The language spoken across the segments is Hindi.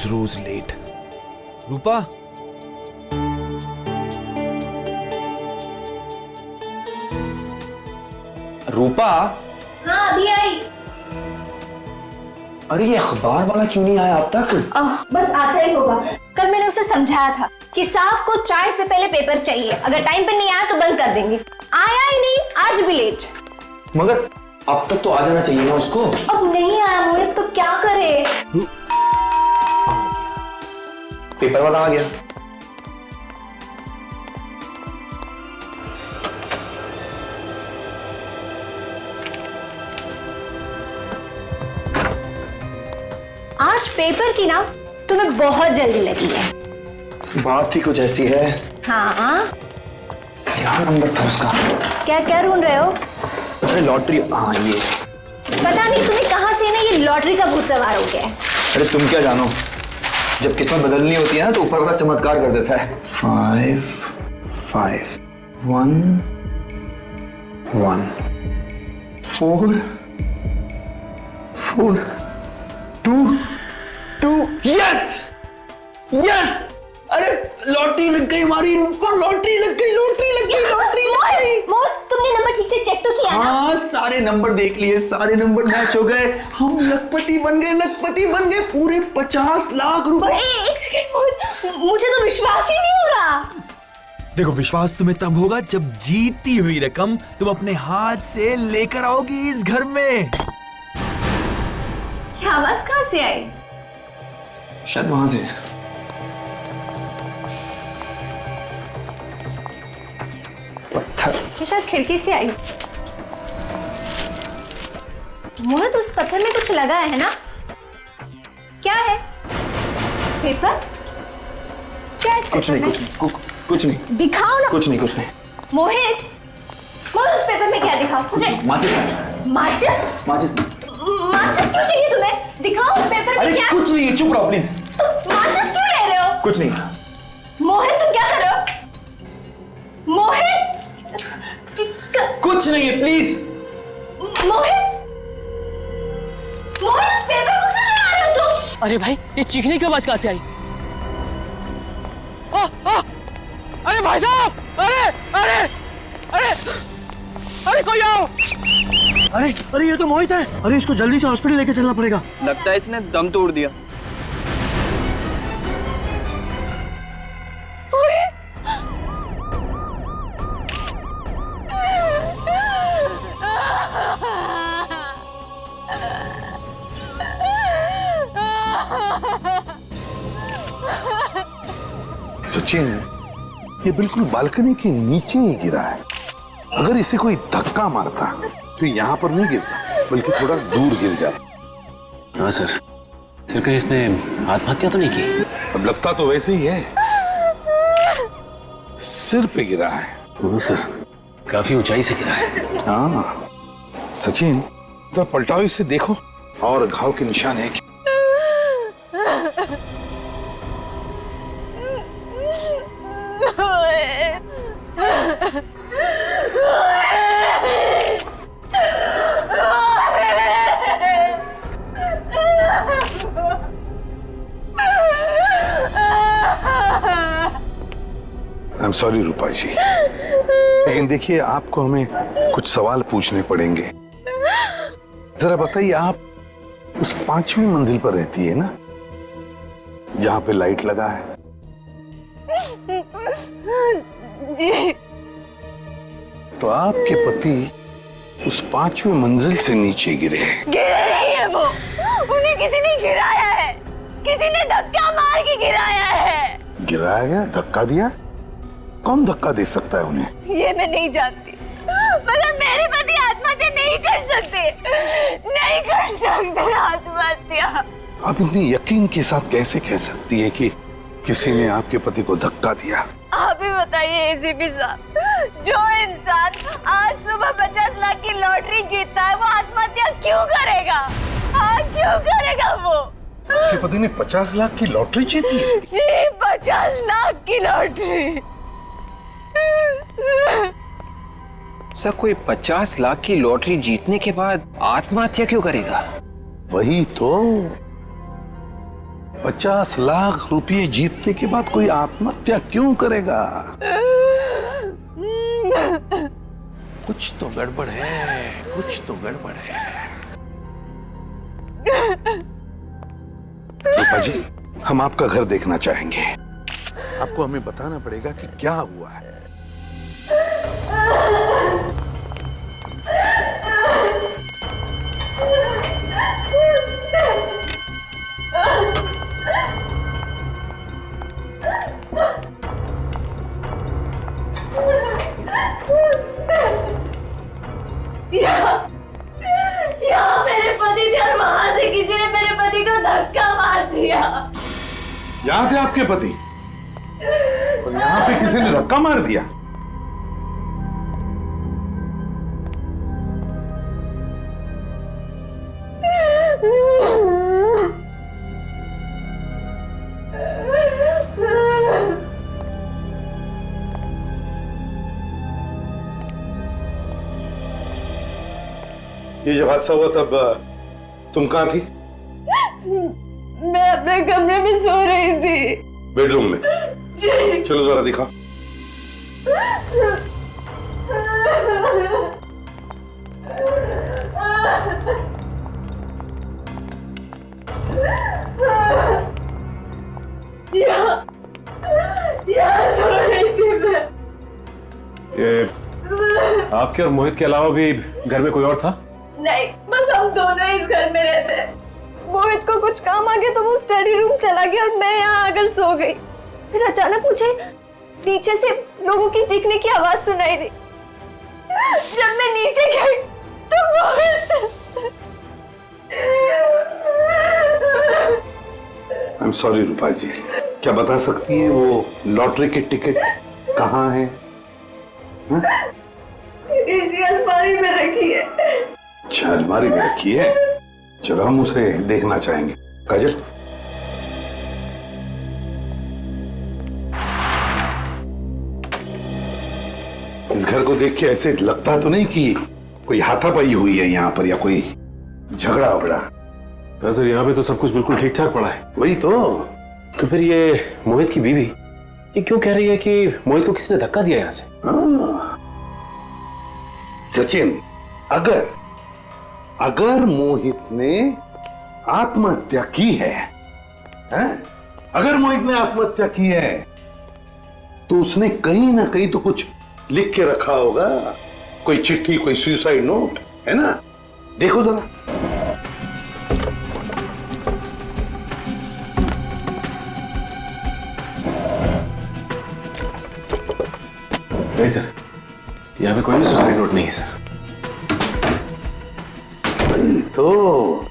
रोज लेट। रूपा, रूपा। हाँ अभी आई। अरे ये अखबार वाला क्यों नहीं आया अब तक? बस आता ही होगा। कल मैंने उसे समझाया था कि साहब को चाय से पहले पेपर चाहिए, अगर टाइम पे नहीं आया तो बंद कर देंगे। आया ही नहीं, आज भी लेट। मगर अब तक तो आ जाना चाहिए ना उसको। अब नहीं आया मोहित तो क्या करे? पेपर वाला आ गया। आज पेपर की ना तुम्हें बहुत जल्दी लगी है। बात ही कुछ ऐसी है। हाँ, क्या नंबर था उसका? क्या ढूंढ रहे हो? अरे लॉटरी। हाँ ये। पता नहीं तुम्हें कहाँ से ना ये लॉटरी का भूत सवार हो गया है। अरे तुम क्या जानो, जब किस्मत बदलनी होती है ना तो ऊपर वाला चमत्कार कर देता है। 5 5 1 1 4 4 2 2। Yes yes! अरे लॉटरी लग गई हमारी ऊपर, लॉटरी लग गई, लॉटरी लग गई, लॉटरी लग गई। मोहित, तुमने नंबर ठीक से चेक तो किया ना? हाँ सारे नंबर देख लिए, सारे नंबर मैच हो गए, हम लखपति बन गए, लखपति बन गए, पूरे 50 लाख रुपए। एक सेकंड मोहित, मुझे तो विश्वास ही नहीं हो रहा। देखो विश्वास तुम्हें तब होगा जब जीती हुई रकम तुम अपने हाथ से लेकर आओगी इस घर में। क्या आवाज कहाँ से आई? शायद वहां से। पत्थर। ये शायद खिड़की से आई। मोहित उस पत्थर में कुछ लगा है ना? क्या है? पेपर? क्या है? कुछ नहीं, कुछ नहीं। दिखाओ ना। कुछ नहीं। मोहित, उस पेपर में क्या दिखाओ मुझे? माचिस। माचिस? माचिस क्यों चाहिए तुम्हें? दिखाओ उस पेपर में क्या? कुछ नहीं, चुप रहो प्लीज। तो माचिस क्यों ले रहे हो? कुछ नहीं। मोहित तुम क्या कर रहे हो? मोहित! कुछ नहीं है प्लीज। मोहित पेपर को क्यों चुरा रहे हो तुम? अरे भाई ये चीखने की आवाज कहां से आई? अरे भाई साहब! अरे कोई आओ! अरे ये तो मोहित है। अरे इसको जल्दी से हॉस्पिटल लेके चलना पड़ेगा। लगता है इसने दम तोड़ दिया। सचिन, ये बिल्कुल बालकनी के नीचे ही गिरा है। अगर इसे कोई धक्का मारता तो यहाँ पर नहीं गिरता, बल्कि थोड़ा दूर गिर जाता। हाँ सर कहीं इसने आत्महत्या तो नहीं की? अब लगता तो वैसे ही है, सिर पे गिरा है। हाँ सर, काफी ऊंचाई से गिरा है। हाँ सचिन, तो पलटाओ इसे, देखो और घाव के निशान है क्या? आई एम सॉरी रूपा जी, लेकिन देखिए आपको हमें कुछ सवाल पूछने पड़ेंगे। जरा बताइए, आप उस 5वीं मंजिल पर रहती है ना, जहां पे लाइट लगा है? जी। तो आपके पति उस 5वीं मंजिल से नीचे गिरे हैं। गिरे नहीं है वो, उन्हें किसी ने गिराया है, किसी ने धक्का मार के गिराया है। गिराया गया? धक्का दिया? कौन धक्का दे सकता है उन्हें? ये मैं नहीं जानती, मगर मेरे पति आत्महत्या नहीं कर सकते आत्महत्या। आप इतनी यकीन के साथ कैसे कह सकती है कि किसी ने आपके पति को धक्का दिया? आप ही बताइए एसीपी साहब, जो इंसान आज सुबह 50 लाख की लॉटरी जीतता है वो आत्महत्या क्यों करेगा? हाँ क्यों करेगा वो? आपके पति ने 50 लाख की लॉटरी जीती है? जी 50 लाख की लॉटरी। सर कोई 50 लाख की लॉटरी जीतने के बाद आत्महत्या क्यों करेगा? वही तो, 50 लाख रुपए जीतने के बाद कोई आत्महत्या क्यों करेगा? कुछ तो गड़बड़ है, कुछ तो गड़बड़ है। रूपा जी, हम आपका घर देखना चाहेंगे। आपको हमें बताना पड़ेगा कि क्या हुआ है। यहाँ मेरे पति थे और वहां से किसी ने मेरे पति को धक्का मार दिया। यहाँ थे आपके पति और यहाँ पे किसी ने धक्का मार दिया। ये जब हादसा हुआ तब तुम कहाँ थी? मैं अपने कमरे में सो रही थी। बेडरूम में? चलो जरा दिखाओ। यहाँ सो रही थी मैं। ये आपके और मोहित के अलावा भी घर में कोई और था? नहीं, बस हम दोनों इस घर में रहते। मोहित को कुछ काम आ गया तो वो स्टडी रूम चला गया और मैं यहाँ आकर सो गई। फिर अचानक मुझे नीचे से लोगों की चीखने की आवाज सुनाई दी। जब मैं नीचे गई तो मोहित। आई एम सॉरी रूपा जी, क्या बता सकती हैं वो लॉटरी की टिकट कहाँ है? इसी अलमारी में रखी है। अच्छा, अलमारी में रखी है। चलो हम उसे देखना चाहेंगे। काजल, इस घर को देख के ऐसे लगता तो नहीं कि कोई हाथापाई हुई है यहाँ पर या कोई झगड़ा वगड़ा? सर, यहाँ पे तो सब कुछ बिल्कुल ठीक ठाक पड़ा है। वही तो फिर ये मोहित की बीवी ये क्यों कह रही है कि मोहित को किसी ने धक्का दिया यहाँ से? सचिन, अगर मोहित ने आत्महत्या की है, अगर मोहित ने आत्महत्या की है तो उसने कहीं ना कहीं तो कुछ लिख के रखा होगा। कोई चिट्ठी, कोई सुसाइड नोट, है ना? देखो जरा। नहीं सर, यहाँ पे कोई भी सुसाइड नोट नहीं है सर। तो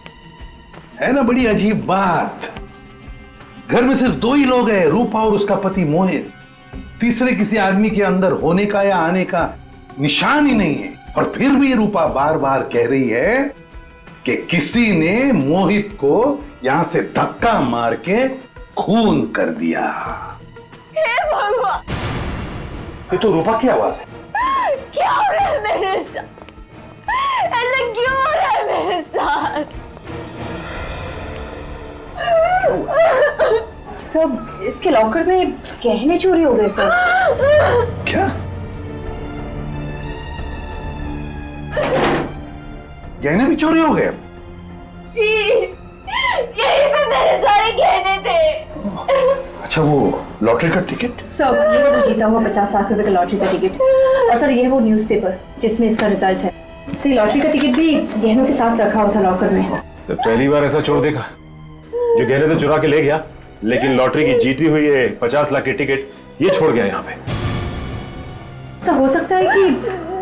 है ना बड़ी अजीब बात। घर में सिर्फ 2 ही लोग हैं, रूपा और उसका पति मोहित। तीसरे किसी आदमी के अंदर होने का या आने का निशान ही नहीं है। और फिर भी रूपा बार बार कह रही है कि किसी ने मोहित को यहां से धक्का मार के खून कर दिया। हे भगवान, ये तो रूपा की आवाज है। क्या हो रहा है मेरे साथ? ऐसा क्यों हो रहा है मेरे साथ? सब इसके लॉकर में गहने चोरी हो गए सर। क्या? गहने भी चोरी हो गए? जी, यहीं पे मेरे सारे गहने थे। अच्छा, वो लॉटरी का टिकट? सर, ये है वो जीता हुआ 50 लाख रुपए का लॉटरी का टिकट। और सर, ये है वो न्यूज़पेपर जिसमें इसका रिजल्ट है। सर, लॉटरी का टिकट भी गहनों के साथ रखा हुआ था लॉकर में। तो पहली बार ऐसा चोर देखा जो गहने तो चुरा के ले गया, लेकिन लॉटरी की जीती हुई है 50 लाख की टिकट ये छोड़ गया यहाँ पे। सर, हो सकता है कि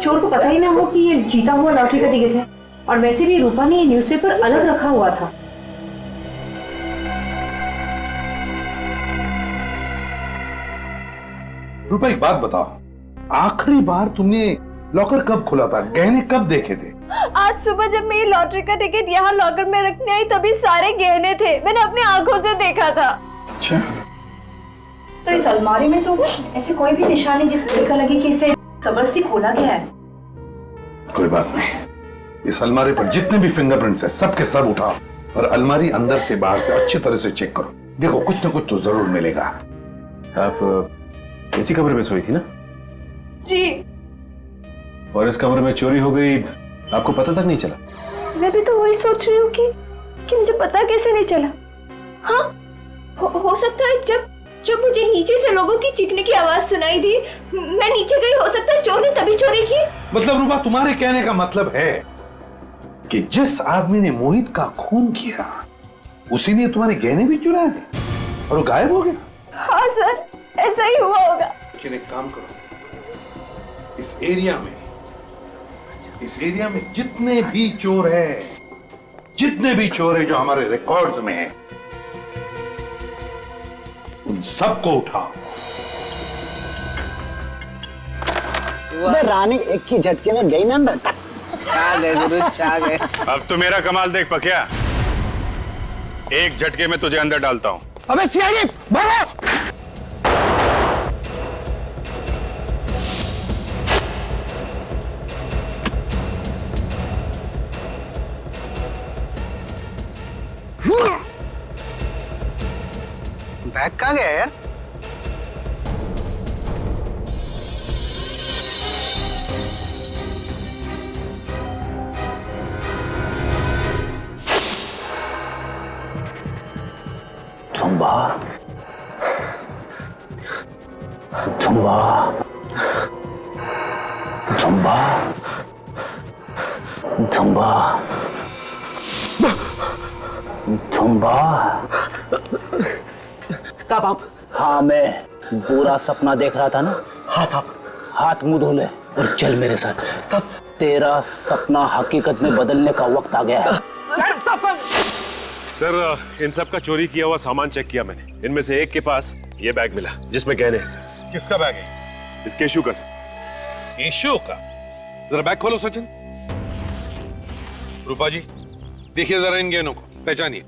चोर को पता ही ना हो कि ये जीता हुआ लॉटरी का टिकट है। और वैसे भी रूपा ने ये न्यूज़पेपर अलग रखा हुआ था। रूपा, एक बात बताओ, आखिरी बार तुमने लॉकर कब खुला था? गहने कब देखे थे? आज सुबह जब मैं ये लॉटरी का टिकट यहाँ लॉकर में रखने आई तभी सारे गहने थे। मैंने अपनी आंखों से देखा था। अच्छा, तो इस अलमारी में तो ऐसे कोई भी निशान नहीं जिससे देखा लगे कि इसे जबरदस्ती खोला गया है। कोई बात नहीं, इस अलमारी पर जितने भी फिंगरप्रिंट्स हैं सबके सब उठाओ और अलमारी अंदर से बाहर से अच्छी तरह से चेक करो। देखो कुछ ना कुछ तो जरूर मिलेगा। आप इसी कमरे में सोई थी ना? जी। और इस कमरे में चोरी हो गई, आपको पता तक नहीं चला? मैं भी तो वही सोच रही हूँ कि मुझे पता कैसे नहीं चला। हाँ, हो सकता है जब मुझे नीचे से लोगों की चीखने की आवाज सुनाई दी, मैं नीचे गई, हो सकता है चोर ने तभी चोरी की। मतलब रूपा, तुम्हारे कहने का मतलब है कि जिस आदमी ने मोहित का खून किया उसी ने तुम्हारे गहने भी चुराए थे और वो गायब हो गया? हाँ सर, ऐसा ही हुआ होगा। लेकिन एक काम करो, इस एरिया में जितने भी चोर है जो हमारे रिकॉर्ड्स में हैं, उन सबको उठाओ। रानी एक ही झटके में गई ना। छा गए गुरु, छा गए। अब तो मेरा कमाल देख पकिया, एक झटके में तुझे अंदर डालता हूं। अबे सीआईडी भागो। बैग कहाँ गया यार? साहब आप। हाँ, मैं पूरा सपना देख रहा था ना। हाँ साहब। हाथ मुंह धो ले और चल मेरे साथ। सब तेरा सपना हकीकत में बदलने का वक्त आ गया है। सर, इन सब का चोरी किया हुआ सामान चेक किया मैंने। इनमें से एक के पास ये बैग मिला जिसमें गहने हैं सर। किसका बैग है? इस केशु का सर। केशु का? जरा बैग खोलो सचिन। रूपा जी, देखिए जरा इन गहनों को, पहचानिए।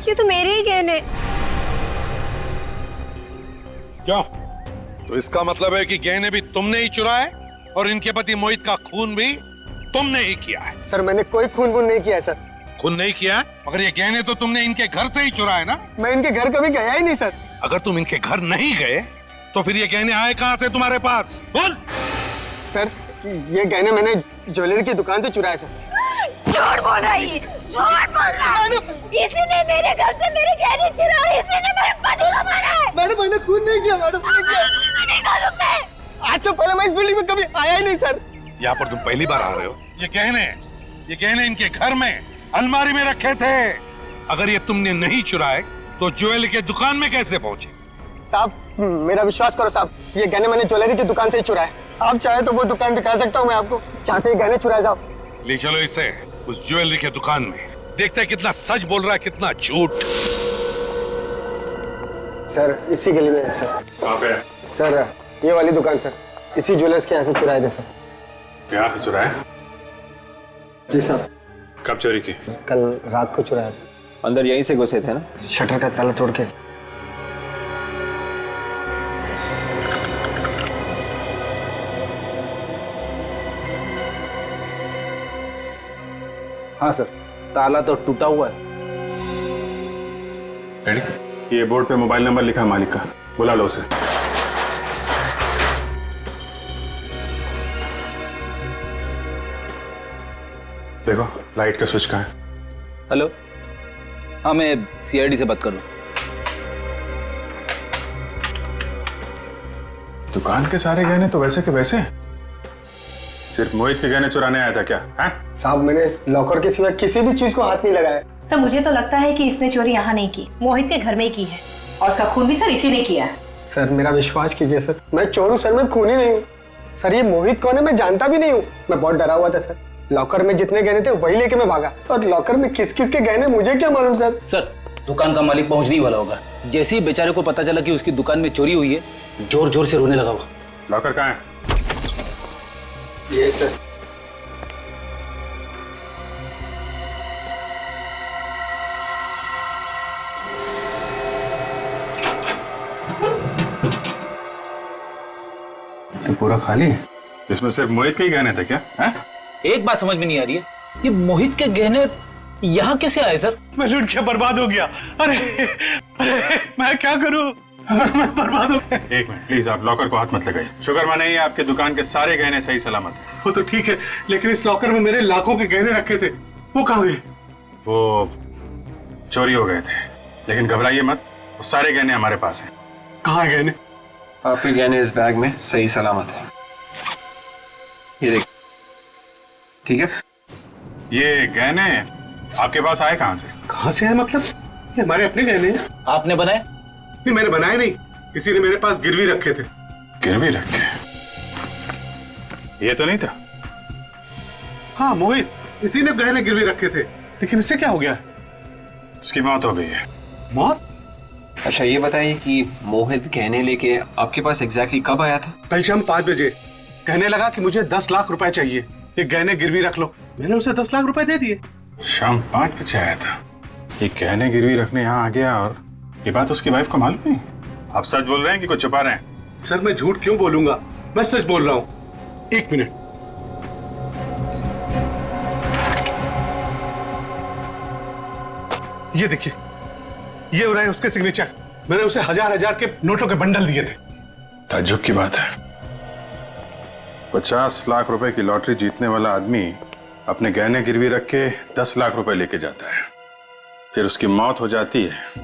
ये तो मेरे ही गहने। क्यों? तो इसका मतलब है कि गहने भी तुमने ही चुराए और इनके पति मोहित का खून भी तुमने ही किया है। सर मैंने कोई खून वून नहीं किया है सर। खून नहीं किया, मगर ये गहने तो तुमने इनके घर से ही चुराए ना? मैं इनके घर कभी गया ही नहीं सर। अगर तुम इनके घर नहीं गए तो फिर ये गहने आए कहां से तुम्हारे पास? बोल। सर ये गहने मैंने ज्वेलरी की दुकान से चुराए सर। झूठ बोल रही है, झूठ बोल रहा है। इसी ने मेरे घर से मेरे गहने चुराए, इसी ने मेरे पति को मारा है। मैडम मैंने खून नहीं किया मैडम, नहीं किया। आज से पहले मैं इस बिल्डिंग में कभी आया ही नहीं सर। यहाँ पर तुम पहली बार आ रहे हो? ये गहने इनके घर में अलमारी में रखे थे। अगर ये तुमने नहीं चुराए तो ज्वेलरी के दुकान में कैसे पहुंचे? साहब मेरा विश्वास करो साहब, ये गहने मैंने ज्वेलरी की दुकान से ही चुराए। आप चाहे तो वो दुकान दिखा सकता हूँ मैं आपको, जहाँ पे गहने चुराए जाओ। ले चलो इसे उस ज्वेलरी के दुकान में, देखते हैं कितना सच बोल रहा है कितना झूठ। सर इसी गली में है सर। कहाँ पे? सर ये वाली दुकान सर, इसी ज्वेलर्स के यहाँ से चुराए थे सर। यहाँ से चुराए? जी साहब। कब चोरी की? कल रात को चुराया था। अंदर यहीं से घुसे थे ना? शटर का ताला तोड़ के। हाँ सर, ताला तो टूटा हुआ है। रेडी? ये बोर्ड पे मोबाइल नंबर लिखा है मालिक का, बुला लो उसे। देखो लाइट का स्विच कहाँ है? हेलो, हाँ मैं सीआईडी से बात कर रहा हूँ। दुकान के सारे गहने तो वैसे के वैसे हैं। सिर्फ मोहित के गहने चुराने आया था क्या? हैं? साहब मैंने लॉकर के सिवा किसी भी चीज को हाथ नहीं लगाया। सर मुझे तो लगता है कि इसने चोरी यहाँ नहीं की, मोहित के घर में ही की है, और उसका खून भी सर इसी ने किया है। सर मेरा विश्वास कीजिए सर, मैं चोर हूँ सर, मैं खूनी नहीं हूँ सर। ये मोहित कौन है मैं जानता भी नहीं हूँ। मैं बहुत डरा हुआ था सर। लॉकर में जितने गहने थे वही लेके मैं भागा, और लॉकर में किस किस के गहने मुझे क्या मालूम सर। सर दुकान का मालिक पहुंचने ही वाला होगा। जैसे ही बेचारे को पता चला कि उसकी दुकान में चोरी हुई है, जोर जोर से रोने लगा हुआ। लॉकर कहाँ है? ये सर। तो पूरा खाली है? इसमें सिर्फ मोहित के ही गहने थे क्या? हैं? एक बात समझ में नहीं आ रही है, ये मोहित के गहने यहाँ कैसे आए सर? मैं लूट के बर्बाद हो गया। अरे अरे मैं क्या करूं? मैं बर्बाद हो गया। एक मिनट प्लीज, आप लॉकर को हाथ मत लगाइए। शुक्र माने ही आपके दुकान के सारे गहने सही सलामत हैं। वो तो ठीक है, लेकिन इस लॉकर में मेरे लाखों के गहने रखे थे, वो कहाँ गए? वो चोरी हो गए थे, लेकिन घबराइए मत, वो सारे गहने हमारे पास हैं। कहाँ गहने? आपके गहने इस बैग में सही सलामत है, ये देख। ठीक है, ये गहने आपके पास आए कहाँ से? कहाँ से है मतलब? ये हमारे अपने गहने हैं। आपने बनाए? नहीं, मैंने बनाए नहीं, किसी ने मेरे पास गिरवी रखे थे। गिरवी रखे? ये तो नहीं था। हाँ मोहित, इसी ने गहने गिरवी रखे थे, लेकिन इससे क्या हो गया? इसकी मौत हो गई है। मौत? अच्छा ये बताइए कि मोहित गहने लेके आपके पास एग्जैक्टली कब आया था? कल शाम 5 बजे। कहने लगा कि मुझे 10 लाख रुपए चाहिए, ये गहने गिरवी रख लो। मैंने उसे 10 लाख रुपए दे दिए। शाम 5 बजे आया था, ये गहने गिरवी रखने यहाँ आ गया, और ये बात उसकी वाइफ को मालूम नहीं? आप सच बोल रहे हैं कि कुछ छुपा रहे हैं? सर मैं झूठ क्यों बोलूंगा, मैं सच बोल रहा हूँ। 1 मिनट। ये देखिए, ये हो रहा है उसके सिग्नेचर। मैंने उसे हजार के नोटों के बंडल दिए थे। ताज्जुब की बात है, 50 लाख रुपए की लॉटरी जीतने वाला आदमी अपने गहने गिरवी रख के 10 लाख रुपए लेके जाता है, फिर उसकी मौत हो जाती है,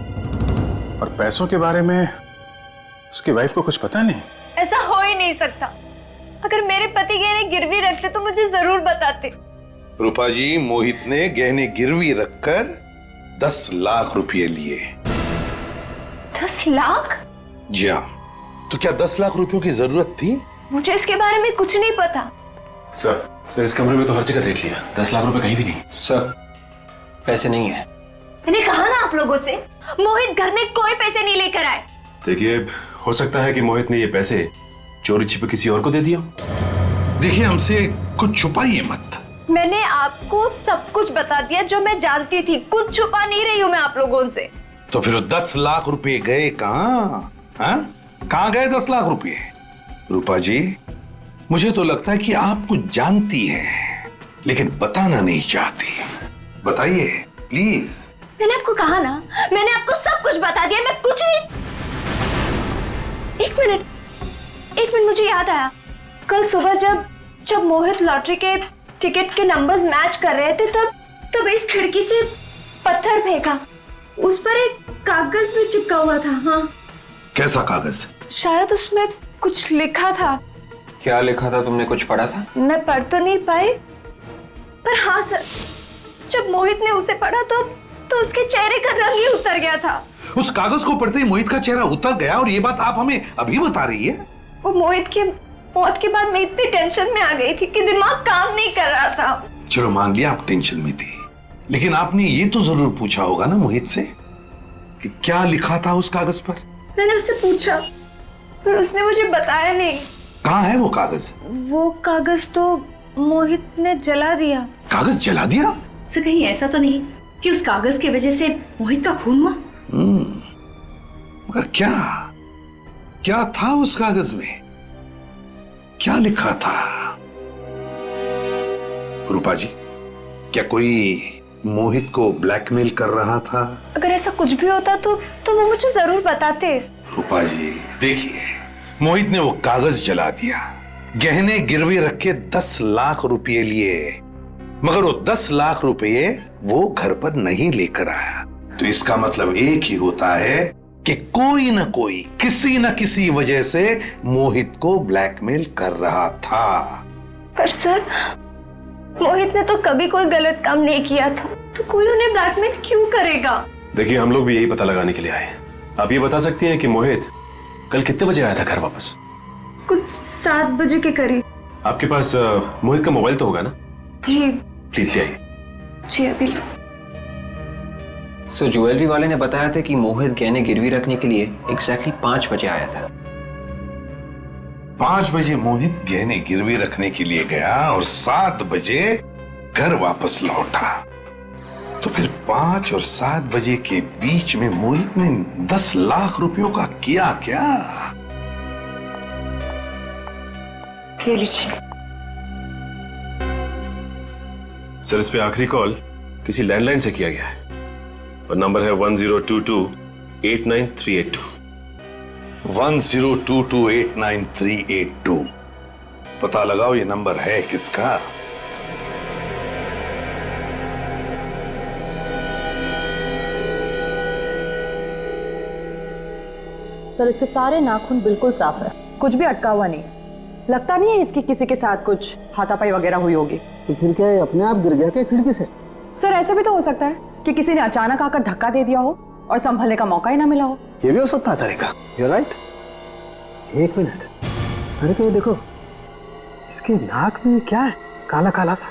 और पैसों के बारे में उसकी वाइफ को कुछ पता नहीं। ऐसा हो ही नहीं सकता। अगर मेरे पति गहने गिरवी रखते तो मुझे जरूर बताते। रूपा जी, मोहित ने गहने गिरवी रखकर 10 लाख रुपए लिए। 10 लाख? जी हाँ। तो क्या 10 लाख रुपयों की जरूरत थी? मुझे इसके बारे में कुछ नहीं पता। सर इस कमरे में तो हर जगह देख लिया, 10 लाख रुपए कहीं भी नहीं। सर पैसे नहीं है। मैंने कहा ना आप लोगों से, मोहित घर में कोई पैसे नहीं लेकर आए। देखिए, हो सकता है कि मोहित ने ये पैसे चोरी छिपे किसी और को दे दिया। देखिए, हमसे कुछ छुपाइए मत। मैंने आपको सब कुछ बता दिया जो मैं जानती थी, कुछ छुपा नहीं रही हूँ मैं आप लोगों से। तो फिर 10 लाख रुपए गए कहाँ? कहाँ गए 10 लाख रुपए? रूपा जी, मुझे तो लगता है कि आप कुछ जानती हैं, लेकिन बताना नहीं चाहती। बताइए प्लीज। मैंने आपको कहा ना, मैंने आपको सब कुछ बता दिया, मैं कुछ नहीं। एक मिनट मुझे याद आया, कल सुबह जब मोहित लॉटरी के टिकट के नंबर्स मैच कर रहे थे, तब इस खिड़की से पत्थर फेंका, उस पर एक कागज भी चिपका हुआ था। हाँ। कैसा कागज? शायद उसमें कुछ लिखा था। क्या लिखा था, तुमने कुछ पढ़ा था? मैं पढ़ तो नहीं पाई, पर हाँ सर, जब मोहित ने उसे पढ़ा तो उसके चेहरे का रंग ही उतर गया था। उस कागज को पढ़ते ही मोहित का चेहरा उतर गया, और ये बात आप हमें अभी बता रही है? वो मोहित की मौत के बाद मैं इतनी टेंशन में आ गई थी कि दिमाग काम नहीं कर रहा था। चलो मान लिया आप टेंशन में थी, लेकिन आपने ये तो जरूर पूछा होगा ना मोहित से कि क्या लिखा था उस कागज पर? मैंने उससे पूछा, पर उसने मुझे बताया नहीं। कहाँ है वो कागज? वो कागज तो मोहित ने जला दिया। कागज जला दिया? सर कहीं ऐसा तो नहीं कि उस कागज की वजह से मोहित का खून हुआ? मगर क्या था उस कागज में? क्या लिखा था? रूपा जी, क्या कोई मोहित को ब्लैकमेल कर रहा था? अगर ऐसा कुछ भी होता तो वो मुझे जरूर बताते। रूपा जी देखिए, मोहित ने वो कागज जला दिया, गहने गिरवी रख के 10 लाख रुपए लिए, मगर वो 10 लाख रुपए वो घर पर नहीं लेकर आया। तो इसका मतलब एक ही होता है कि कोई ना कोई किसी न किसी वजह से मोहित को ब्लैकमेल कर रहा था। पर सर, मोहित ने तो कभी कोई गलत काम नहीं किया था, तो कोई उन्हें ब्लैकमेल क्यों करेगा? देखिए, हम लोग भी यही पता लगाने के लिए आए। आप ये बता सकती हैं कि मोहित कल कितने बजे आया था घर वापस? कुछ 7 बजे के करीब। आपके पास मोहित का मोबाइल तो होगा ना? जी। प्लीज ले आइए। जी अभी। सो ज्वेलरी वाले ने बताया था कि मोहित गहने गिरवी रखने के लिए एग्जैक्टली 5 बजे आया था। 5 बजे मोहित गहने गिरवी रखने के लिए गया और 7 बजे घर वापस लौटा। तो फिर 5 और 7 बजे के बीच में मोहित ने 10 लाख रुपयों का किया क्या? ये लीजिए। सर इस पे आखिरी कॉल किसी लैंडलाइन से किया गया है और नंबर है 1022-89382। 1022-89382। पता लगाओ ये नंबर है किसका। सर इसके सारे नाखून बिल्कुल साफ है, कुछ भी अटका हुआ नहीं। लगता नहीं है इसकी किसी के साथ कुछ हाथापाई वगैरह हुई होगी। तो फिर क्या ये अपने आप गिर गया क्या खिड़की से? सर ऐसा भी तो हो सकता है कि किसी ने अचानक आकर धक्का दे दिया हो और संभलने का मौका ही ना मिला हो। ये भी हो सकता है तारिका। You right. एक मिनट, तारिका ये देखो, इसके नाक में क्या है? काला काला सा।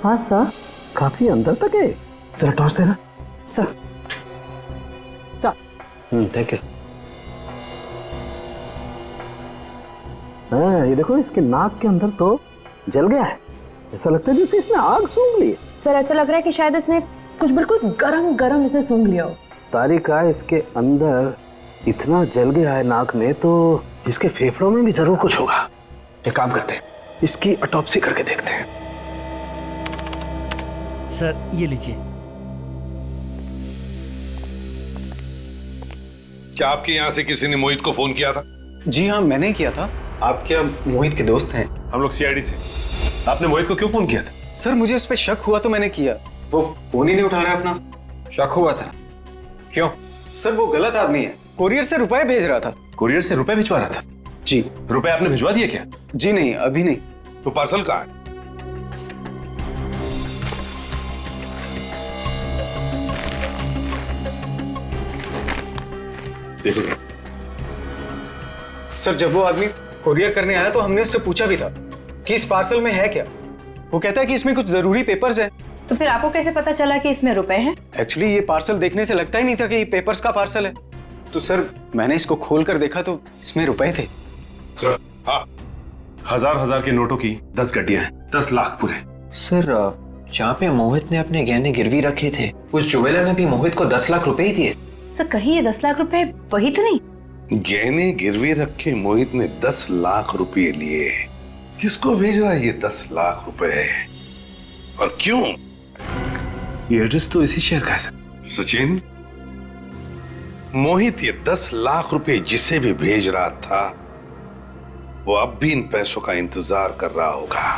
हाँ सर। काफी अंदर तक है, जरा टॉर्च देना। Sir thank you. हाँ ये देखो, इसके नाक के अंदर तो जल गया है। ऐसा लगता है जैसे इसने आग सूंघ ली है। सर ऐसा लग रहा है कि शायद इसने कुछ बिल्कुल गरम गरम इसे सूंघ लिया हो। तारिका इसके अंदर इतना जल गया है नाक में, तो इसके फेफड़ों में भी जरूर कुछ होगा। एक काम करते हैं, इसकी ऑटोप्सी करके देखते हैं। सर ये लीजिए। क्या आपके यहाँ से किसी ने मोहित को फोन किया था? जी हाँ, मैंने किया था। आप क्या मोहित के दोस्त हैं? हम लोग सीआईडी से। आपने मोहित को क्यों फोन किया था? सर मुझे उस पर शक हुआ तो मैंने किया। वो फोन ही नहीं उठा रहा अपना। शक हुआ था? क्यों? सर वो गलत आदमी है, कुरियर से रुपए भेज रहा था। कुरियर से रुपए भिजवा रहा था? जी। रुपए आपने भिजवा दिए क्या? जी नहीं, अभी नहीं। तो पार्सल कहाँ है? देखो सर जब वो आदमी कुरियर करने आया तो हमने उससे पूछा भी था कि इस पार्सल में है क्या। वो कहता है कि इसमें कुछ जरूरी पेपर्स हैं। तो फिर आपको कैसे पता चला कि इसमें रुपए हैं? एक्चुअली ये पार्सल देखने से लगता ही नहीं था कि ये पेपर्स का पार्सल है। तो सर मैंने इसको खोल कर देखा तो इसमें रुपए थे। सर हाँ, हजार के नोटों की 10 गड्डियां हैं, 10 लाख पूरे। सर जहाँ पे मोहित ने अपने गहने गिरवी रखे थे, उस ज्वेलर ने भी मोहित को 10 लाख रुपए ही दिए। सर कहीं ये 10 लाख रुपए वही तो नहीं? गहने गिरवी रख के मोहित ने 10 लाख रुपए लिए। किसको भेज रहा है ये 10 लाख रुपए और क्यों? ये एड्रेस तो इसी शहर का है सर। सचिन, मोहित ये 10 लाख रुपए जिसे भी भेज रहा था वो अब भी इन पैसों का इंतजार कर रहा होगा।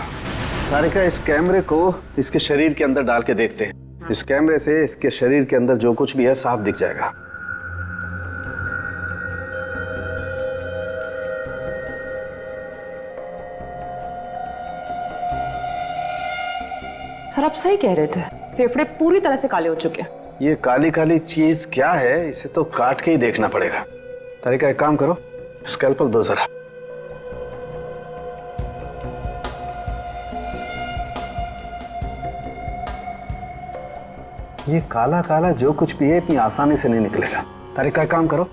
तारिका इस कैमरे को इसके शरीर के अंदर डाल के देखते हैं। इस कैमरे से इसके शरीर के अंदर जो कुछ भी है साफ दिख जाएगा। सर आप सही कह रहे थे, फेफड़े पूरी तरह से काले हो चुके हैं। ये काली काली चीज क्या है, इसे तो काट के ही देखना पड़ेगा। तारिका एक काम करो, स्कैल्पल दो जरा। ये काला काला जो कुछ भी है इतनी आसानी से नहीं निकलेगा। तारिका एक काम करो,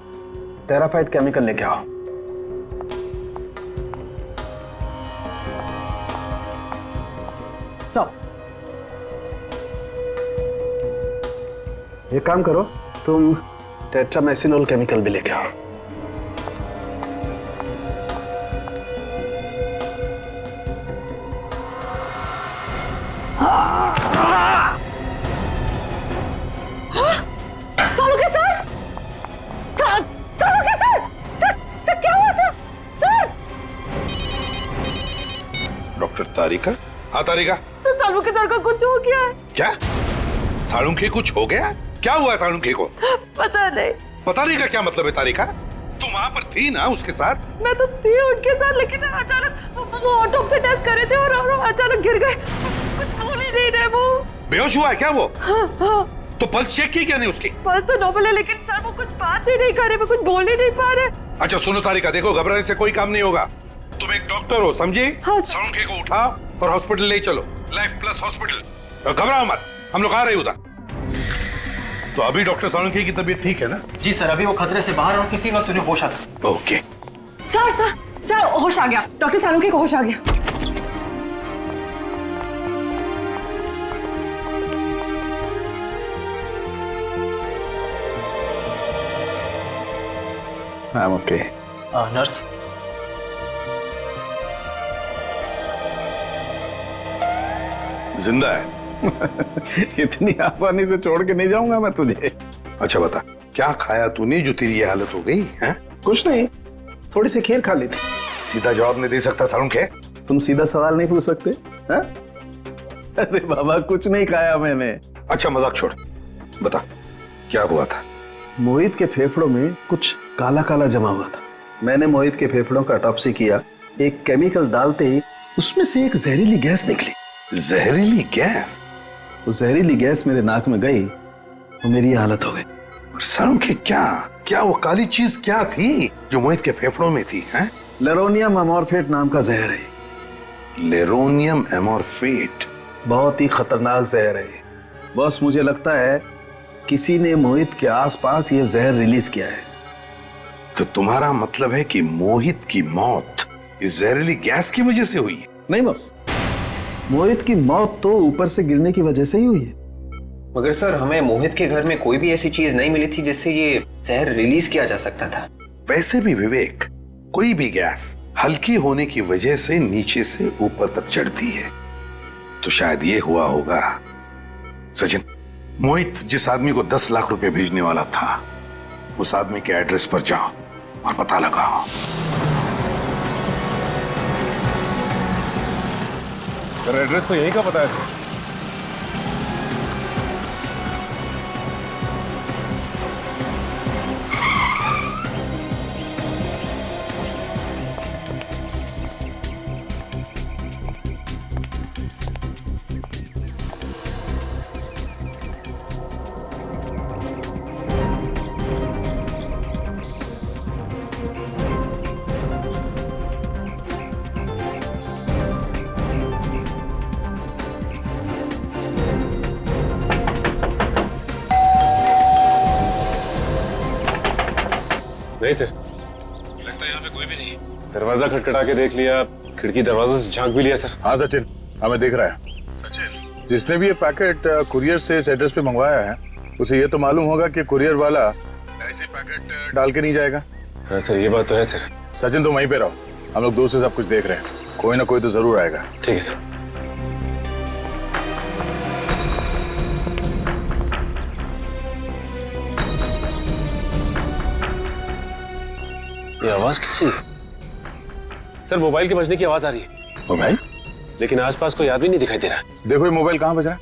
टेराफाइट केमिकल लेके आओ। एक काम करो, तुम टेट्रामेसिनोल केमिकल भी लेके आओ। डॉक्टर तारिका? हाँ तारिका। तो सालुंखे सर का कुछ हो गया है। क्या? सालुंखे कुछ हो गया? क्या हुआ है सालुंखे को? पता नहीं। पता नहीं का क्या मतलब है तारिका? तुम वहां पर थी ना उसके साथ? मैं तो थी उनके साथ, लेकिन अचानक वो ऑटोप्सी टेस्ट कर रहे थे और अचानक गिर गए। कुछ बोल ही नहीं रहे वो। बेहोश हुआ है क्या वो? हाँ। तो पल्स चेक की क्या नहीं उसकी? पल्स तो नॉर्मल है, लेकिन सर वो कुछ बात ही नहीं कर रहे, वो कुछ बोल ही नहीं पा रहे। अच्छा सुनो तारिका, देखो घबराने से कोई काम नहीं होगा। तुम एक डॉक्टर हो, समझी? हाँ। सालुंखे को उठाओ और हॉस्पिटल ले चलो, लाइफ प्लस हॉस्पिटल। घबराओ मत, हम लोग आ रहे उधर। तो अभी डॉक्टर सालुंखे की तबीयत ठीक है ना? जी सर, अभी वो खतरे से बाहर और किसी वक्त उन्हें होश आ सकता। ओके। सर होश आ गया, डॉक्टर सालुंखे को होश आ गया। I'm okay. नर्स जिंदा है। इतनी आसानी से छोड़ के नहीं जाऊंगा मैं तुझे। अच्छा बता, क्या खाया तूने जो तेरी ये हालत हो गई है? कुछ नहीं, थोड़ी सी खीर खा ली थी। सीधा जवाब नहीं दे सकता सारुण के? तुम सीधा सवाल नहीं पूछ सकते? हा? अरे बाबा, कुछ नहीं खाया मैंने। अच्छा मजाक छोड़, बता क्या हुआ था? मोहित के फेफड़ों में कुछ काला काला जमा हुआ था। मैंने मोहित के फेफड़ों का ऑटोप्सी किया। एक केमिकल डालते ही उसमें से एक जहरीली गैस निकली। जहरीली गैस? वो जहरीली गैस मेरे नाक में गई तो मेरी हालत हो गई। सारुण के क्या वो काली चीज क्या थी जो मोहित के फेफड़ों में थी? हैं? लेरोनियम एमॉर्फेट नाम का जहर है। लेरोनियम एमॉर्फेट? बहुत ही खतरनाक जहर है बॉस। मुझे लगता है किसी ने मोहित के आसपास ये जहर रिलीज किया है। तो तुम्हारा मतलब है कि मोहित की मौत इस जहरीली गैस की वजह से हुई है? नहीं बॉस, मोहित की मौत तो ऊपर से गिरने की वजह से ही हुई है। मगर सर, हमें मोहित के घर में कोई भी ऐसी चीज नहीं मिली थी जिससे ये जहर रिलीज किया जा सकता था। वैसे भी विवेक, कोई भी गैस हल्की होने की वजह से नीचे से ऊपर तक चढ़ती है, तो शायद ये हुआ होगा। सचिन, मोहित जिस आदमी को 10 लाख रुपए भेजने वाला था, उस आदमी के एड्रेस पर जाओ और पता लगाओ। सर एड्रेस तो यहीं का पता है। नहीं सर, लगता है यहाँ पे कोई भी नहीं। दरवाजा खटखटा के देख लिया, खिड़की दरवाजे से झांक भी लिया सर। हाँ सचिन, हमें दिख रहा है। सचिन, जिसने भी ये पैकेट कुरियर से इस एड्रेस पे मंगवाया है, उसे ये तो मालूम होगा कि कुरियर वाला ऐसे पैकेट डाल के नहीं जाएगा। हाँ सर, ये बात तो है सर। सचिन तुम वहीं पे रहो, हम लोग दूर से सब कुछ देख रहे हैं। कोई ना कोई तो जरूर आएगा। ठीक है सर। ये आवाज कैसी है? सर, मोबाइल के बजने की आवाज आ रही है। मोबाइल? लेकिन आसपास कोई आदमी नहीं दिखाई दे रहा। देखो ये मोबाइल कहाँ बज रहा है।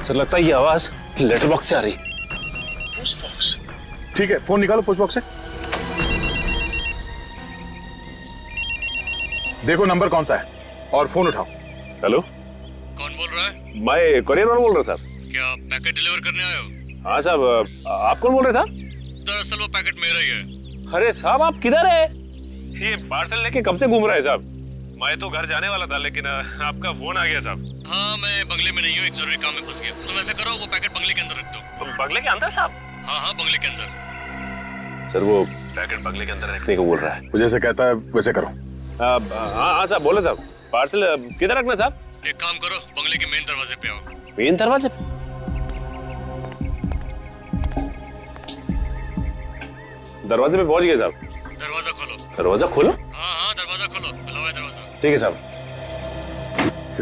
सर, लगता है ये आवाज लेटर बॉक्स से आ रही। Post box? ठीक है, फोन निकालो पोस्ट बॉक्स से। देखो नंबर कौन सा है और फोन उठाओ। हेलो, कौन बोल रहा है? मैं कोरियर मैन बोल रहा साहब। क्या पैकेट डिलीवर करने आए हो? हाँ साहब, आप कौन बोल रहे साहब? दरअसल वो पैकेट मेरा ही है। अरे साहब, आप किधर है? ये पार्सल लेके कब से घूम रहा है साहब? मैं तो घर जाने वाला था, लेकिन आपका फोन आ गया साहब। हाँ, मैं बंगले में नहीं हूँ, एक जरूरी काम में फंस गया। तुम ऐसा करो, वो पैकेट बंगले के अंदर रख दो। बंगले के अंदर साहब? हाँ हाँ, बंगले के अंदर। सर, वो पैकेट बंगले के अंदर रखने को बोल रहा है। वो जैसे कहता है वैसे करो। हाँ हाँ साहब, बोलो साहब। पार्सल किधर रखना साहब? एक काम करो, बंगले के मेन दरवाजे पे आओ। मेन दरवाजे? दरवाजे पे पहुंच गए साहब। दरवाजा खोलो। दरवाजा खोलो? हाँ हाँ, दरवाजा खोलो, खुला हुआ है दरवाजा। ठीक है साहब।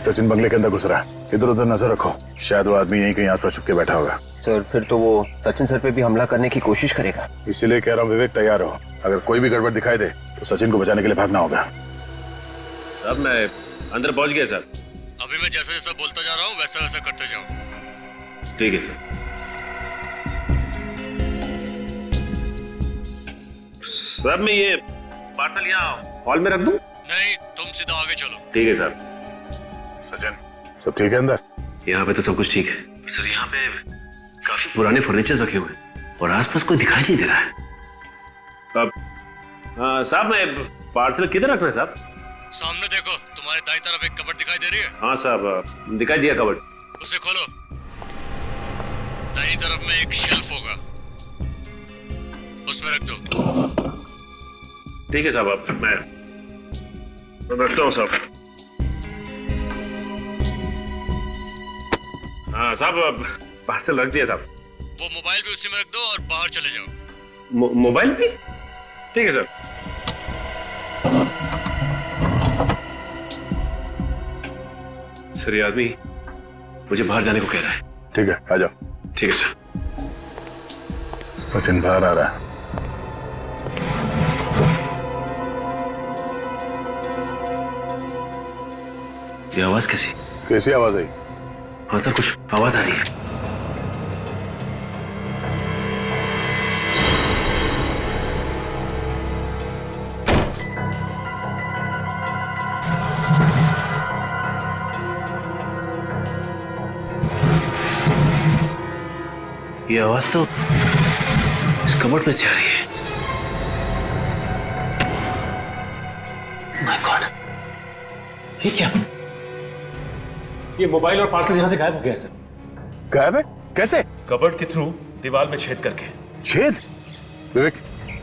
सचिन बंगले के अंदर घुस रहा है, इधर उधर नजर रखो, शायद वो आदमी यहीं कहीं आसपास छुप के बैठा होगा। सर, फिर तो वो सचिन सर पे भी हमला करने की कोशिश करेगा। इसीलिए कह रहा हूँ विवेक, तैयार हो। अगर कोई भी गड़बड़ दिखाई दे तो सचिन को बचाने के लिए भागना होगा। अब मैं अंदर पहुंच गया सर। अभी मैं जैसा जैसा बोलता जा रहा हूँ वैसा वैसा करते जाओ। ठीक है सर। सर, मैं ये पार्सल यहाँ हॉल में रख दूं? नहीं, तुम सीधा आगे चलो। ठीक है सर। सचिन, सब ठीक है अंदर? यहाँ पे तो सब कुछ ठीक है सर। यहाँ पे काफी पुराने फर्नीचर रखे हुए हैं और आसपास कोई दिखाई नहीं दे रहा है। अब साहब, मैं पार्सल किधर रखना है साहब? सामने देखो, तुम्हारे दाईं तरफ एक कबर्ड दिखाई दे रही है? हाँ साहब, दिखाई दिया कबर्ड। उसे खोलो। दाईं तरफ में एक शेल्फ होगा, उसमें रख दो। ठीक है साहब, अब मैं रखता हूँ साहब। हाँ साहब, पार्सल रख दिया साहब। वो मोबाइल भी उसी में रख दो और बाहर चले जाओ। मोबाइल भी? ठीक है सर। सर ये आदमी मुझे बाहर जाने को कह रहा है। ठीक है, आ जाओ। ठीक है सर। सचिन बाहर आ रहा है। ये आवाज कैसी? कैसी आवाज आई? हाँ सर, कुछ आवाज आ रही है। ये आवाज तो इस कबर्ड में से आ रही है। माय गॉड, ये क्या? ये मोबाइल और पार्सल यहां से गायब हो गया है सर। गायब है? कैसे? कबर्ड के थ्रू दीवार में छेद करके। छेद? विवेक,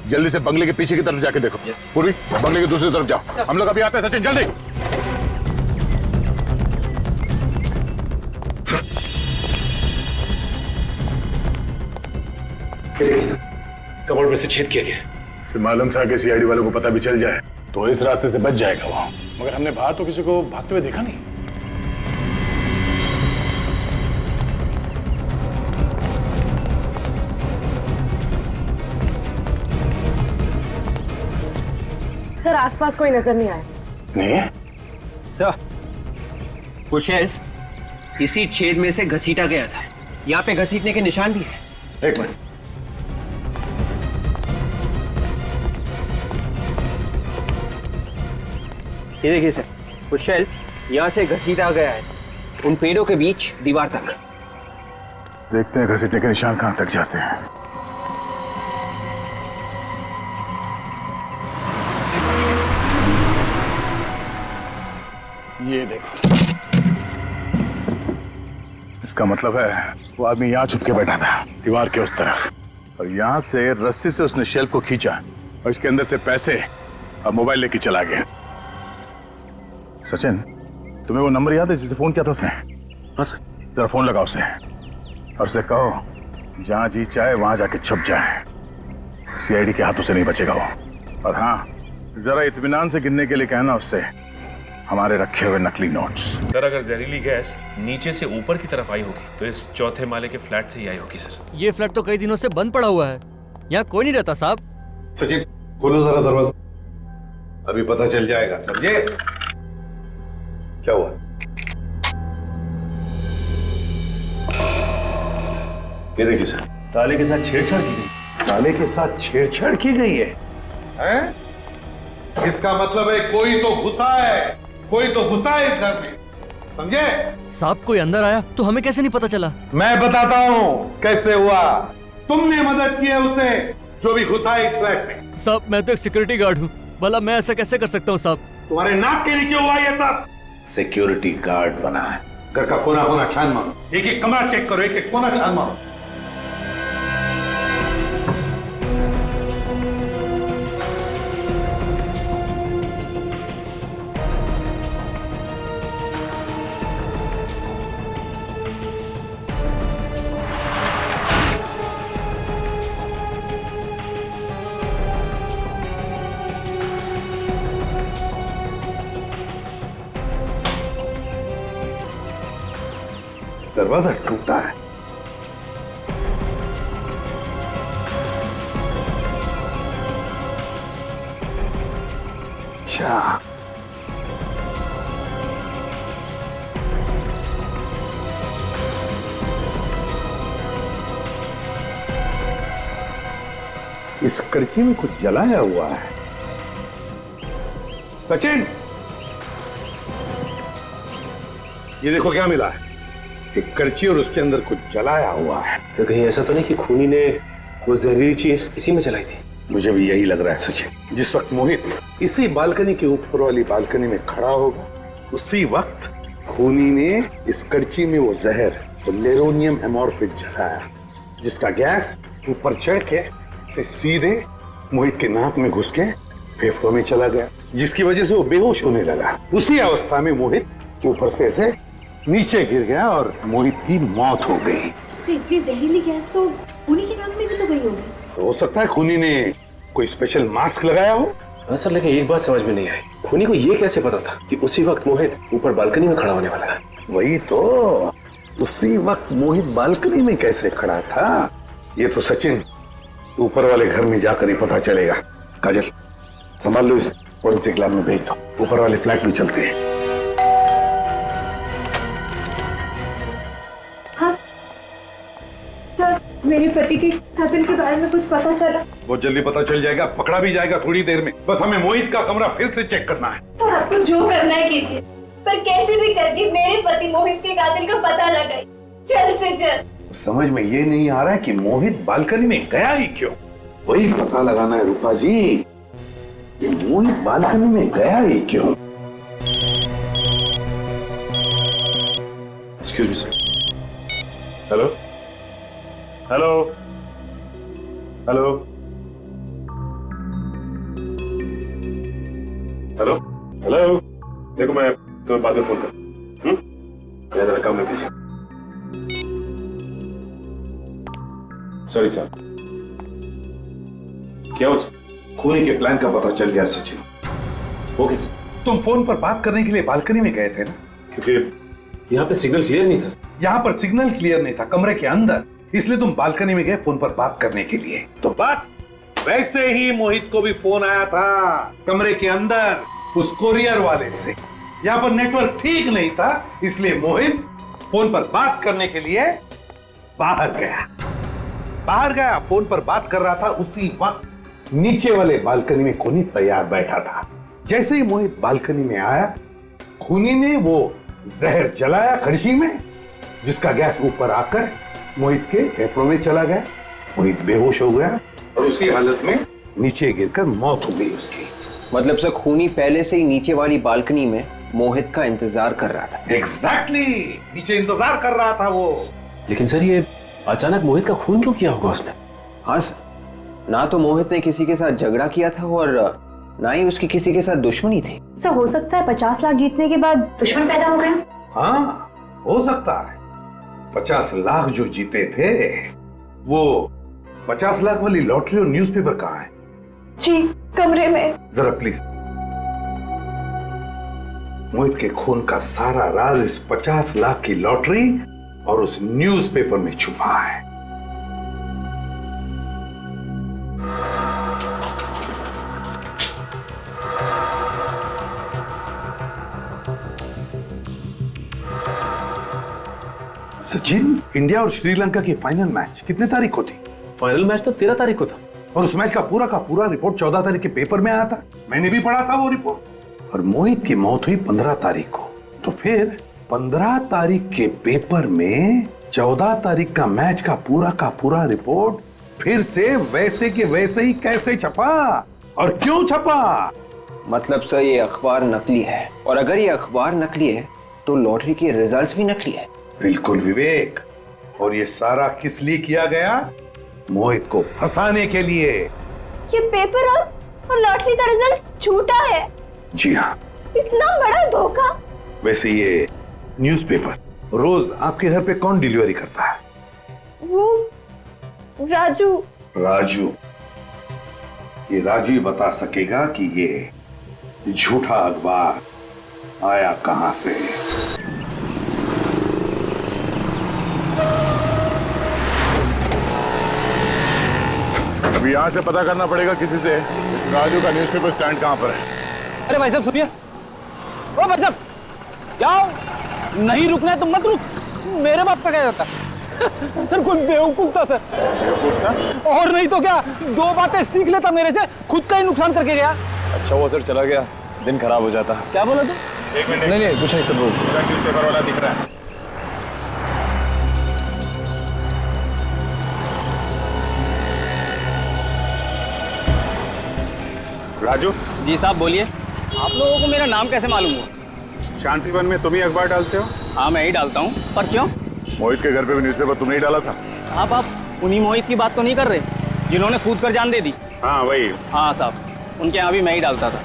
जल्दी से बंगले के पीछे की तरफ जाके देखो। पूर्वी, बंगले की दूसरी तरफ जाओ। हम लोग अभी आते हैं सचिन, जल्दी। कबर्ड में से छेद किया गया। इसे मालूम था कि सीआईडी वालों को पता भी चल जाए तो इस रास्ते से बच जाएगा वो, मगर हमने बाहर तो किसी को भागते हुए देखा नहीं। सर आसपास कोई नजर नहीं आया। नहीं सर, वो शेल्फ इसी छेद में से घसीटा गया था। यहाँ पे घसीटने के निशान भी है। एक मिनट। ये देखिए सर, वो शेल्फ यहाँ से घसीटा गया है उन पेड़ों के बीच दीवार तक। देखते हैं घसीटने के निशान कहां तक जाते हैं। ये देखो, इसका मतलब है वो आदमी यहाँ छुप के बैठा था दीवार के उस तरफ, और यहाँ से रस्सी से उसने शेल्फ को खींचा और इसके अंदर से पैसे और मोबाइल लेके चला गया। सचिन, तुम्हें वो नंबर याद है जिससे फोन किया था उसने? हाँ सर। जरा फोन लगाओ उसे और उसे कहो जहां जी चाहे वहां जाके छुप जाए। सीआईडी के हाथों से नहीं बचेगा वो। और हाँ, जरा इत्मीनान से गिनने के लिए कहना उससे हमारे रखे हुए नकली नोट्स। सर, अगर जहरीली गैस नीचे से ऊपर की तरफ आई होगी तो इस चौथे माले के फ्लैट से ही आई होगी सर। ये फ्लैट तो कई दिनों से बंद पड़ा हुआ है, यहाँ कोई नहीं रहता साहब। सचिन, खोलो जरा दरवाजा, अभी पता चल जाएगा, समझे? क्या हुआ? ये देखिए सर, ताले के साथ छेड़छाड़ की गई। ताले के साथ छेड़छाड़ की गई है? हैं? इसका मतलब है कोई तो घुसा है, कोई तो घुसा है इस घर में, समझे? साहब कोई अंदर आया तो हमें कैसे नहीं पता चला? मैं बताता हूँ कैसे हुआ। तुमने मदद की है उसे जो भी घुसा है इस फ्लैट में। साहब मैं तो एक सिक्योरिटी गार्ड हूँ, भला मैं ऐसा कैसे कर सकता हूँ साहब? तुम्हारे नाक के नीचे हुआ ये सब। सिक्योरिटी गार्ड बना है। घर का कोना कोना छान मारो, एक एक कमरा चेक करो, एक एक कोना छान मारो। दरवाजा टूटा है। अच्छा, इस करची में कुछ जलाया हुआ है। सचिन, ये देखो क्या मिला है, एक करची और उसके अंदर कुछ जलाया हुआ है। सर कहीं ऐसा तो नहीं कि खूनी ने वो जहरीली चीज इसी में जलाई थी? मुझे भी यही लग रहा है सचिन। जिस वक्त मोहित इसी बालकनी के ऊपर वाली बालकनी में खड़ा होगा, उसी वक्त खूनी ने इस करची में वो जहर, वो लेरोनियम एमोर्फिक जलाया, जिसका गैस ऊपर चढ़ के से सीधे मोहित के नाक में घुस के फेफड़ों में चला गया, जिसकी वजह से वो बेहोश होने लगा। उसी अवस्था में मोहित ऊपर से ऐसे नीचे गिर गया और मोहित की मौत हो गई। इतनी जहरीली गैस तो खूनी की नाक में भी तो गई होगी। हो सकता है खूनी ने कोई स्पेशल मास्क लगाया हो। हाँ सर, लेकिन एक बात समझ में नहीं आई, खूनी को ये कैसे पता था कि उसी वक्त मोहित ऊपर बालकनी में खड़ा होने वाला है? वही तो, उसी वक्त मोहित बालकनी में कैसे खड़ा था, ये तो सचिन ऊपर वाले घर में जाकर ही पता चलेगा। काजल, संभाल लो, इस फोरेंसिक लैब में भेज दो, ऊपर वाले फ्लैट में चलते हैं। हाँ सर, मेरे पति के कातिल के बारे में कुछ पता चला? बहुत जल्दी पता चल जाएगा, पकड़ा भी जाएगा थोड़ी देर में। बस हमें मोहित का कमरा फिर से चेक करना है। सर आपको जो करना है कीजिए, पर कैसे भी करके मेरे पति मोहित के कातिल का पता लगाइए, जल्द से जल्द। समझ में ये नहीं आ रहा है कि मोहित बालकनी में गया ही क्यों। वही पता लगाना है रूपा जी, कि मोहित बालकनी में गया ही क्यों। Excuse me sir. Hello hello hello hello hello, देखो मैं तुम्हें बाद में फोन कर। मैं जरा काम में बिजी हूं। Sorry sir. क्या हुआ सर? खूनी के प्लान का पता चल गया सचिन। Okay sir. तुम फोन पर बात करने के लिए बालकनी में गए थे ना? क्योंकि यहाँ पे सिग्नल क्लियर नहीं था। यहाँ पर सिग्नल क्लियर नहीं था, कमरे के अंदर, इसलिए तुम बालकनी में गए फोन पर बात करने के लिए। तो बस वैसे ही मोहित को भी फोन आया था कमरे के अंदर उस कोरियर वाले से। यहाँ पर नेटवर्क ठीक नहीं था, इसलिए मोहित फोन पर बात करने के लिए बाहर गया। फोन पर बात कर रहा था, उसी वक्त नीचे वाले बालकनी में खूनी तैयार बैठा था। जैसे ही मोहित बालकनी में आया, खूनी ने वो जहर जलाया कड़छी में, जिसका गैस ऊपर आकर मोहित के फेफड़ों में चला गया। मोहित बेहोश हो गया और उसी हालत में नीचे गिरकर मौत हो गई उसकी। मतलब सर खूनी पहले से ही नीचे वाली बालकनी में मोहित का इंतजार कर रहा था। एग्जैक्टली, नीचे इंतजार कर रहा था वो। लेकिन सर ये अचानक मोहित का खून क्यों किया होगा उसने? हाँ सर, ना तो मोहित ने किसी के साथ झगड़ा किया था और ना ही उसकी किसी के साथ दुश्मनी थी। सर हो सकता है 50 लाख जीतने के बाद दुश्मन पैदा हो गए। हाँ हो सकता है। 50 लाख जो जीते थे, वो 50 लाख वाली लॉटरी और न्यूज़पेपर कहाँ है? जी कमरे में। जरा प्लीज। मोहित के खून का सारा राज इस 50 लाख की लॉटरी और उस न्यूज़पेपर में छुपा है। सचिन, इंडिया और श्रीलंका की फाइनल मैच कितने तारीख को थी? फाइनल मैच तो 13 तारीख को था। और उस मैच का पूरा रिपोर्ट 14 तारीख के पेपर में आया था। मैंने भी पढ़ा था वो रिपोर्ट। और मोहित की मौत हुई 15 तारीख को। तो फिर 15 तारीख के पेपर में 14 तारीख का मैच का पूरा रिपोर्ट फिर से वैसे के वैसे ही कैसे छपा और क्यों छपा? मतलब सर ये अखबार नकली है, और अगर ये अखबार नकली है तो लॉटरी के रिजल्ट्स भी नकली है। बिल्कुल विवेक। और ये सारा किस लिए किया गया? मोहित को फंसाने के लिए। ये पेपर और लॉटरी का रिजल्ट झूठा है। जी हाँ। इतना बड़ा धोखा। वैसे ये न्यूज़पेपर रोज आपके घर पे कौन डिलीवरी करता है? वो राजू। ये राजू ही बता सकेगा कि ये झूठा अखबार आया कहां से। अभी यहाँ से पता करना पड़ेगा किसी से, राजू का न्यूज़पेपर स्टैंड कहाँ पर है। अरे भाई साहब सुनिए, ओ भाई साहब जाओ, नहीं रुकना है तो मत रुक, मेरे बाप का क्या जाता। सर कोई बेवकूफ था सर। और नहीं तो क्या, 2 बातें सीख लेता मेरे से, खुद का ही नुकसान करके गया। अच्छा हुआ सर चला गया, दिन खराब हो जाता। क्या बोला तू? 1 मिनट। नहीं कुछ नहीं सर, न्यूज़पेपर वाला दिख रहा है। राजू। जी साहब बोलिए। आप लोगों को मेरा नाम कैसे मालूम हुआ? शांतिवन में तुम ही अखबार डालते हो? हाँ मैं ही डालता हूँ, पर क्यों? मोहित के घर पे भी न्यूज़पेपर तुमने ही डाला था। साहब आप उन्हीं मोहित की बात तो नहीं कर रहे जिन्होंने कूद कर जान दे दी? हाँ वही। हाँ साहब, उनके यहाँ भी मैं ही डालता था।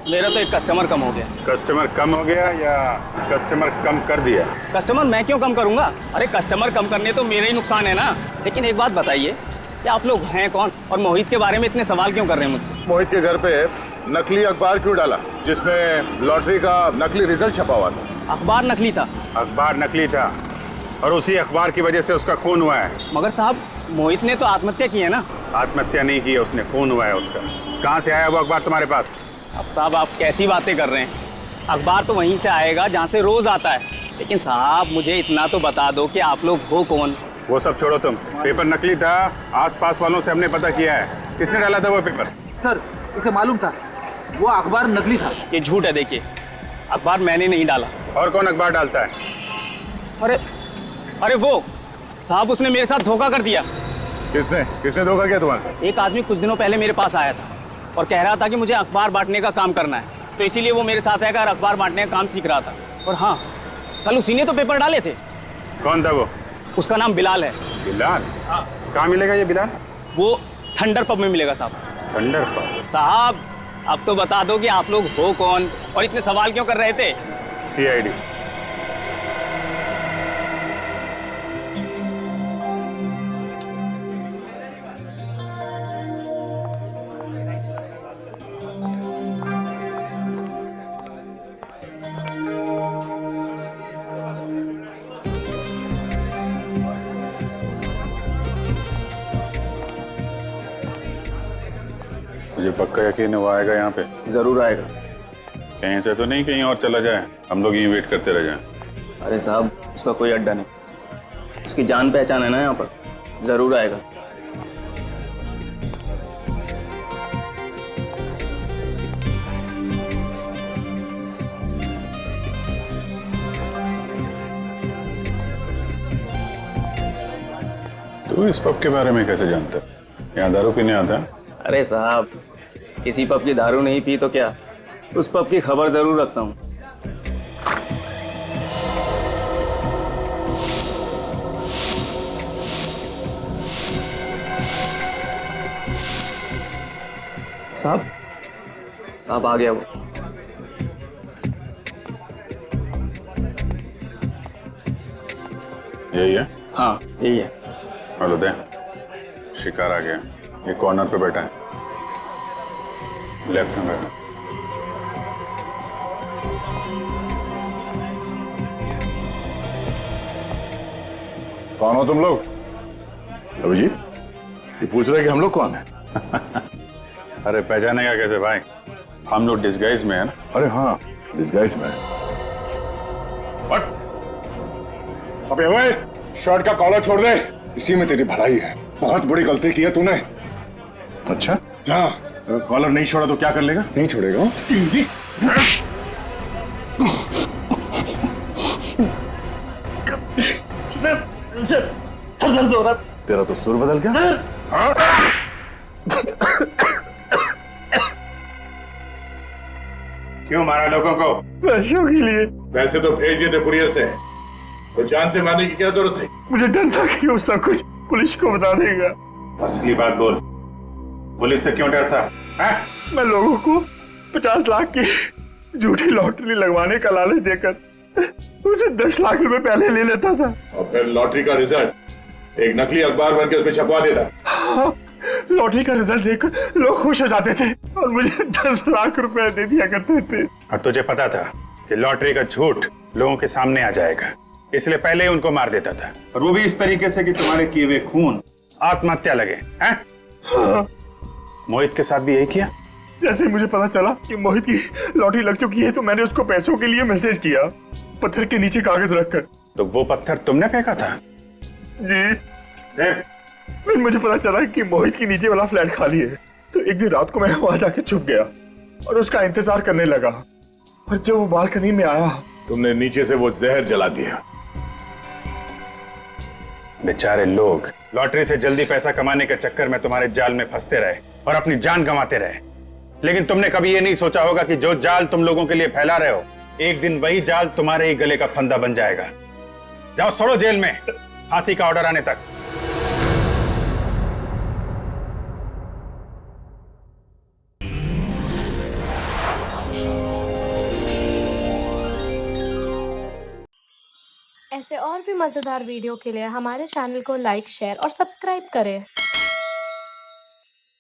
मेरा तो एक कस्टमर कम हो गया। कस्टमर कम हो गया या कस्टमर कम कर दिया? कस्टमर मैं क्यों कम करूंगा? अरे कस्टमर कम करने तो मेरा ही नुकसान है ना। लेकिन एक बात बताइए कि आप लोग हैं कौन और मोहित के बारे में इतने सवाल क्यों कर रहे हैं मुझसे? मोहित के घर पे नकली अखबार क्यों डाला जिसमें लॉटरी का नकली रिजल्ट छपा हुआ था? अखबार नकली था। अखबार नकली था और उसी अखबार की वजह से उसका खून हुआ है। मगर साहब मोहित ने तो आत्महत्या की है ना। आत्महत्या नहीं की है उसने, खून हुआ है उसका। कहाँ से आया वो अखबार तुम्हारे पास? अब साहब आप कैसी बातें कर रहे हैं? अखबार तो वहीं से आएगा जहाँ से रोज आता है। लेकिन साहब मुझे इतना तो बता दो कि आप लोग हो कौन? वो सब छोड़ो तुम। पेपर नकली था, आसपास वालों से हमने पता किया है। किसने डाला था वो पेपर? सर इसे मालूम था वो अखबार नकली था। ये झूठ है। देखिए अखबार मैंने नहीं डाला। और कौन अखबार डालता है? अरे अरे वो साहब उसने मेरे साथ धोखा कर दिया। किसने धोखा किया तुम्हारे? एक आदमी कुछ दिनों पहले मेरे पास आया था और कह रहा था कि मुझे अखबार बांटने का काम करना है, तो इसीलिए वो मेरे साथ आकर अखबार बांटने का काम सीख रहा था। और हाँ, कल उसी ने तो पेपर डाले थे। कौन था वो? उसका नाम बिलाल है। बिलाल? हाँ। कहाँ मिलेगा ये बिलाल? वो थंडर पब में मिलेगा साहब। Thunder pub? साहब अब तो बता दो कि आप लोग हो कौन और इतने सवाल क्यों कर रहे थे? CID। मुझे पक्का यकीन है वो आएगा यहाँ पे। जरूर आएगा। कहीं से तो नहीं कहीं और चला जाए, हम लोग यहीं वेट करते रह जाएं। अरे साहब उसका कोई अड्डा नहीं, उसकी जान पहचान है ना यहाँ पर। जरूर आएगा। तू इस पब के बारे में कैसे जानता है? यहाँ दारू पीने आता है? अरे साहब किसी पब की दारू नहीं पी तो क्या, उस पब की खबर जरूर रखता हूँ। साहब आ गया वो। यही है? हाँ यही है। हेलो दे, शिकार आ गया। ये कॉर्नर पे बैठा है, लेफ्ट में बैठा। कौन हो तुम लोग? अभी जी ये पूछ रहे कि हम लोग कौन है? अरे पहचानेगा कैसे भाई, हम लोग डिस्गाइज में है ना। अरे हाँ डिस्गाइज में। अबे ओए, शर्ट का कॉलर छोड़ दे, इसी में तेरी भलाई है। बहुत बड़ी गलती की है तूने। अच्छा हाँ, अगर कॉलर नहीं छोड़ा तो क्या कर लेगा? नहीं छोड़ेगा। दर्द हो रहा। तेरा तो सुर बदल गया। क्यों मारा लोगों को? पैसों के लिए। पैसे तो भेज दिए थे कुरियर से, तो जान से मारने की क्या जरूरत थी? मुझे डर था कि वो सब कुछ पुलिस को बता देगा। असली बात बोल, पुलिस से क्यों डरता है? मैं लोगों को 50 लाख की झूठी लॉटरी लगवाने का लालच देकर उसे 10 लाख रुपए पहले ले लेता था और फिर लॉटरी का रिजल्ट एक नकली अखबार बनकर उसमें छपवा देता। हाँ, लॉटरी का रिजल्ट देखकर लोग खुश हो जाते थे और मुझे 10 लाख रुपए दे दिया करते थे। और तुझे पता था कि लॉटरी का झूठ लोगों के सामने आ जाएगा, इसलिए पहले ही उनको मार देता था, और वो भी इस तरीके से कि तुम्हारे किए हुए खून आत्महत्या लगे हैं? हाँ। मोहित के साथ भी यही किया? जैसे मुझे पता चला कि मोहित की लॉटरी लग चुकी है तो मैंने उसको पैसों के लिए मैसेज किया, पत्थर के नीचे कागज रखकर। तो वो पत्थर तुमने फेंका था? जी। फिर मुझे पता चला कि मोहित के नीचे वाला फ्लैट खाली है, तो एक दिन रात को मैं वहां जाके छुप गया और उसका इंतजार करने लगा। और जब वो बालकनी में आया, तुमने नीचे से वो जहर जला दिया। बेचारे लोग लॉटरी से जल्दी पैसा कमाने के चक्कर में तुम्हारे जाल में फंसते रहे और अपनी जान गंवाते रहे, लेकिन तुमने कभी ये नहीं सोचा होगा कि जो जाल तुम लोगों के लिए फैला रहे हो, एक दिन वही जाल तुम्हारे ही गले का फंदा बन जाएगा। जाओ सड़ो जेल में, फांसी का ऑर्डर आने तक। ऐसे और भी मज़ेदार वीडियो के लिए हमारे चैनल को लाइक, शेयर और सब्सक्राइब करें।